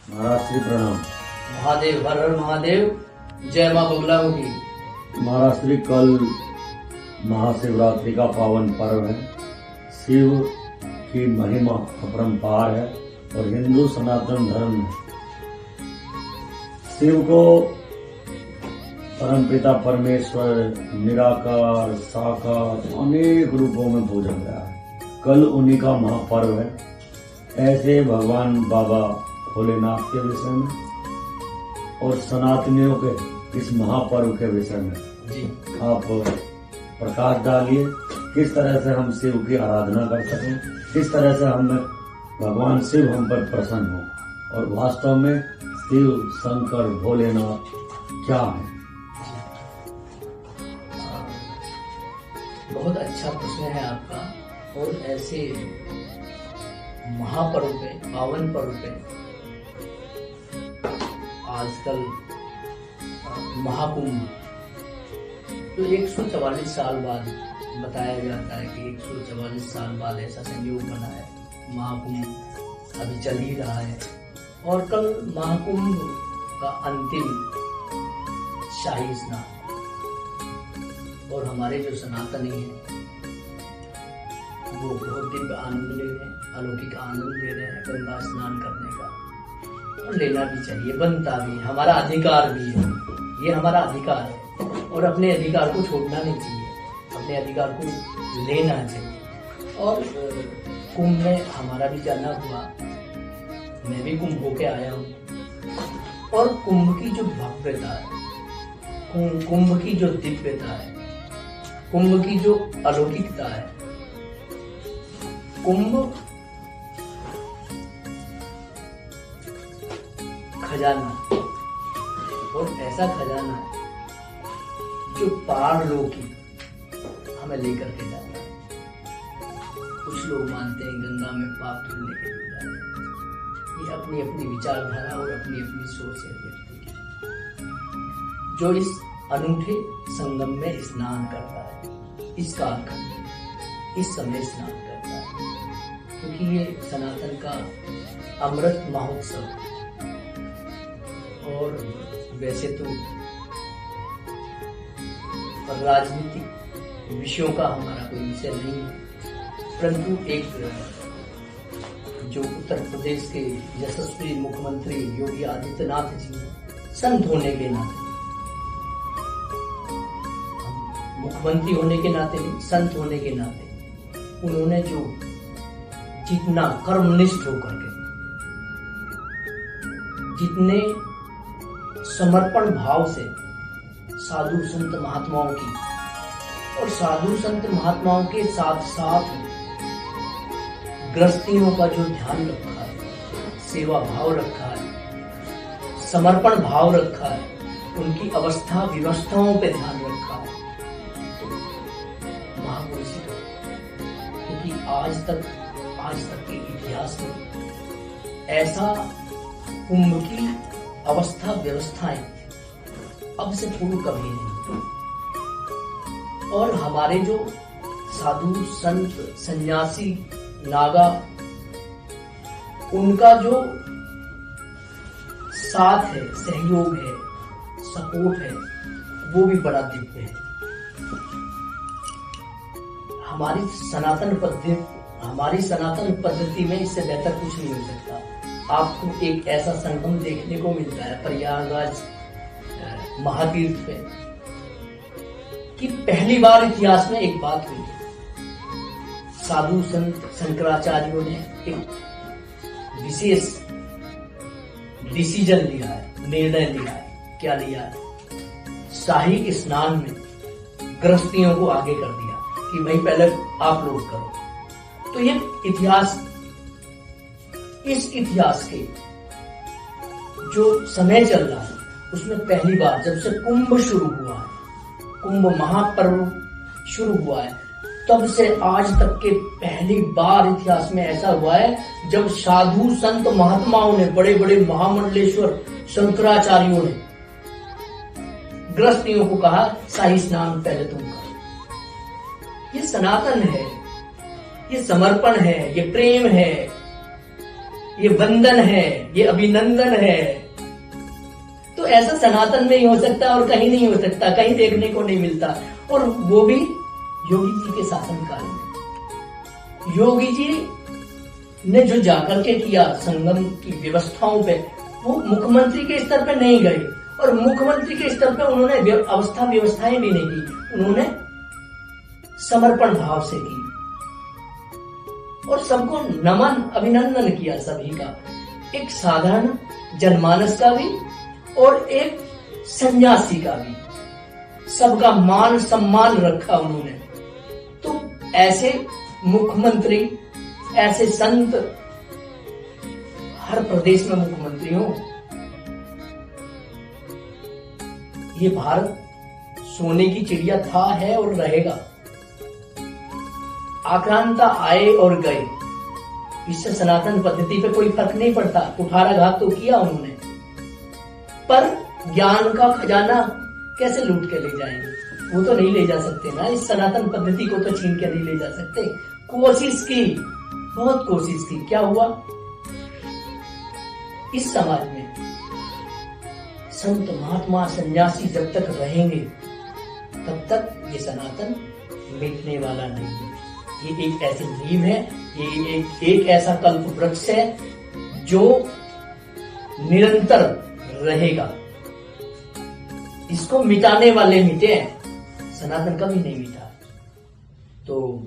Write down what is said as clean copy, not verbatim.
महाराज श्री प्रणाम। महादेव, हर हर महादेव। जय माँ बगला मुखी। महाराज श्री कल महाशिवरात्रि का पावन पर्व है। शिव की महिमा अपरंपार है और हिंदू सनातन धर्म में शिव को परमपिता परमेश्वर, निराकार, साकार अनेक रूपों में पूजा गया है। कल उन्हीं का महापर्व है। ऐसे भगवान बाबा भोलेनाथ के विषय में और सनातनियों के इस महापर्व के विषय में जी आप प्रकाश डालिए। किस तरह से हम शिव की आराधना कर सकें, किस तरह से हम भगवान शिव हम पर प्रसन्न हो और वास्तव में शिव, शंकर, भोलेनाथ क्या है। बहुत अच्छा प्रश्न है आपका। और ऐसे महापर्व पे, पावन पर्व पे आजकल महाकुंभ तो 144 साल बाद बताया जाता है कि 144 साल बाद ऐसा संयोग बना है। महाकुंभ अभी चल ही रहा है और कल महाकुंभ का अंतिम शाही स्नान और हमारे जो सनातनी हैं वो बहुत दिव्य आनंद ले रहे हैं, अलौकिक आनंद ले रहे हैं गंगा स्नान करने का। और लेना भी चाहिए, बनता भी, हमारा अधिकार भी है। ये हमारा अधिकार है और अपने अधिकार को छोड़ना नहीं चाहिए, अपने अधिकार को लेना चाहिए। और कुंभ में हमारा भी जाना हुआ, मैं भी कुंभ होके आया हूँ। और कुंभ की जो भव्यता है, कुंभ की जो दिव्यता है, कुंभ की जो अलौकिकता है, कुंभ खजाना और ऐसा खजाना है जो पारलौकिक हमें लेकर के जाता है। कुछ लोग मानते हैं गंगा में पाप धुलने के लिए जाते हैं। ये अपनी अपनी विचारधारा और अपनी अपनी सोच है व्यक्ति की। जो इस अनूठे संगम में स्नान करता है, इस कालखंड में, इस समय स्नान करता है, क्योंकि ये सनातन का अमृत महोत्सव। और वैसे तो राजनीतिक विषयों का हमारा कोई विषय नहीं है, परंतु एक जो उत्तर प्रदेश के यशस्वी मुख्यमंत्री योगी आदित्यनाथ जी संत होने के नाते, मुख्यमंत्री होने के नाते नहीं, संत होने के नाते उन्होंने जो जितना कर्मनिष्ठ होकर के, जितने समर्पण भाव से साधु संत महात्माओं की और साधु संत महात्माओं के साथ साथ गृहस्थियों का जो ध्यान रखा है, सेवा भाव रखा है, समर्पण भाव रखा है, उनकी अवस्था व्यवस्थाओं पे ध्यान रखा है, तो महापुरुष। क्योंकि आज तक के इतिहास में ऐसा कुंभ की अवस्था व्यवस्थाएं अब से पूर्व कभी नहीं। और हमारे जो साधु संत सन्यासी नागा, उनका जो साथ है, सहयोग है, सपोर्ट है, वो भी बड़ा दिव्य है। हमारी सनातन पद्धति में इससे बेहतर कुछ नहीं हो सकता। आपको एक ऐसा संगम देखने को मिलता है प्रयागराज महातीर्थ पे कि पहली बार इतिहास में एक बात हुई, साधु संत शंकराचार्यों ने एक विशेष डिसीजन लिया है, निर्णय लिया है। क्या लिया है? शाही स्नान में गृहस्थियों को आगे कर दिया कि भाई पहले आप लोग करो। तो ये इतिहास, इस इतिहास के जो समय चल रहा है उसमें पहली बार जब से कुंभ शुरू हुआ है, कुंभ महापर्व शुरू हुआ है, तब से आज तक के पहली बार इतिहास में ऐसा हुआ है जब साधु संत महात्माओं ने, बड़े बड़े महामंडलेश्वर शंकराचार्यों ने गृहस्थियों को कहा शाही स्नान पहले तुम करो। ये सनातन है, ये समर्पण है, ये प्रेम है, ये वंदन है, ये अभिनंदन है। तो ऐसा सनातन में ही हो सकता है और कहीं नहीं हो सकता, कहीं देखने को नहीं मिलता। और वो भी योगी जी के शासनकाल में। योगी जी ने जो जाकर के किया संगम की व्यवस्थाओं पे, वो मुख्यमंत्री के स्तर पे नहीं गए, और मुख्यमंत्री के स्तर पे उन्होंने व्यवस्थाएं भी नहीं की, उन्होंने समर्पण भाव से की और सबको नमन अभिनंदन किया सभी का, एक साधारण जनमानस का भी और एक सन्यासी का भी, सबका मान सम्मान रखा उन्होंने। तो ऐसे मुख्यमंत्री, ऐसे संत हर प्रदेश में मुख्यमंत्री हो। ये भारत सोने की चिड़िया था, है और रहेगा। आक्रांता आए और गए, इससे सनातन पद्धति पे कोई फर्क नहीं पड़ता। कुठाराघात तो किया उन्होंने, पर ज्ञान का खजाना कैसे लूट के ले जाएंगे? वो तो नहीं ले जा सकते ना, इस सनातन पद्धति को तो छीन के नहीं ले जा सकते। कोशिश की, बहुत कोशिश की, क्या हुआ? इस समाज में संत महात्मा सन्यासी जब तक रहेंगे तब तक ये सनातन मिटने वाला नहीं है। ये एक ऐसी नींव है, ये एक ऐसा कल्प वृक्ष है जो निरंतर रहेगा। इसको मिटाने वाले मिटे हैं, सनातन कभी नहीं मिटा। तो